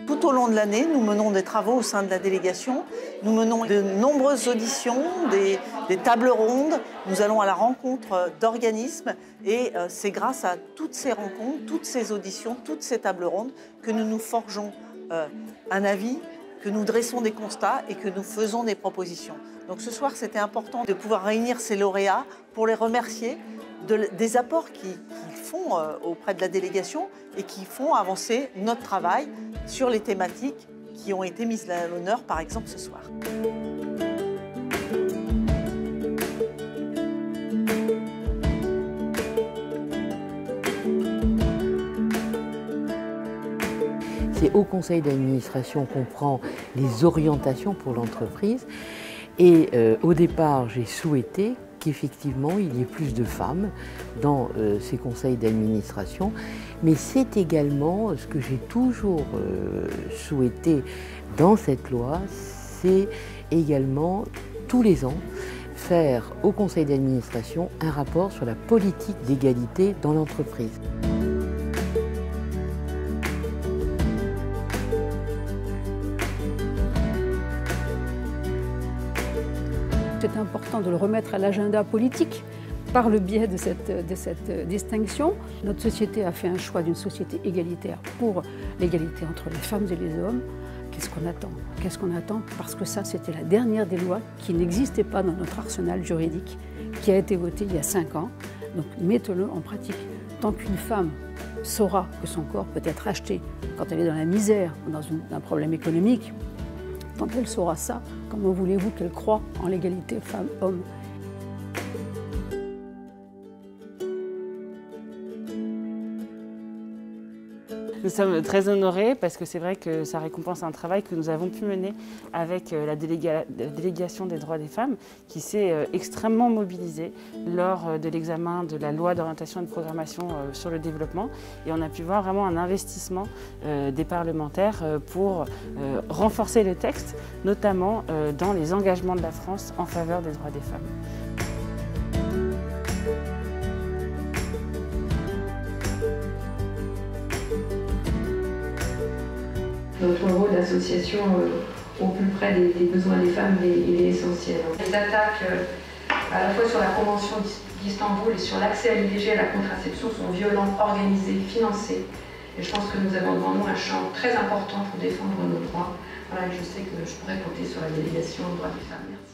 Tout au long de l'année, nous menons des travaux au sein de la délégation. Nous menons de nombreuses auditions, des tables rondes. Nous allons à la rencontre d'organismes et c'est grâce à toutes ces rencontres, toutes ces auditions, toutes ces tables rondes que nous nous forgeons un avis, que nous dressons des constats et que nous faisons des propositions. Donc ce soir, c'était important de pouvoir réunir ces lauréats pour les remercier des apports qu'ils font auprès de la délégation et qui font avancer notre travail sur les thématiques qui ont été mises à l'honneur, par exemple, ce soir. C'est au conseil d'administration qu'on prend les orientations pour l'entreprise. Et au départ, j'ai souhaité qu'effectivement, il y ait plus de femmes dans ces conseils d'administration. Mais c'est également ce que j'ai toujours souhaité dans cette loi, c'est également tous les ans faire au conseil d'administration un rapport sur la politique d'égalité dans l'entreprise. C'est important de le remettre à l'agenda politique par le biais de cette distinction. Notre société a fait un choix d'une société égalitaire pour l'égalité entre les femmes et les hommes. Qu'est-ce qu'on attend? Qu'est-ce qu'on attend? Parce que ça, c'était la dernière des lois qui n'existait pas dans notre arsenal juridique, qui a été votée il y a 5 ans. Donc mettons-le en pratique. Tant qu'une femme saura que son corps peut être acheté quand elle est dans la misère ou dans un problème économique, tant qu'elle saura ça, comment voulez-vous qu'elle croie en l'égalité femmes-hommes? Nous sommes très honorés parce que c'est vrai que ça récompense un travail que nous avons pu mener avec la délégation des droits des femmes qui s'est extrêmement mobilisée lors de l'examen de la loi d'orientation et de programmation sur le développement. Et on a pu voir vraiment un investissement des parlementaires pour renforcer le texte, notamment dans les engagements de la France en faveur des droits des femmes. Notre rôle d'association au plus près des besoins des femmes, il est essentiel. Les attaques à la fois sur la Convention d'Istanbul et sur l'accès à l'IVG et à la contraception sont violentes, organisées, financées. Et je pense que nous avons devant nous un champ très important pour défendre nos droits. Voilà, et je sais que je pourrais compter sur la délégation aux droits des femmes. Merci.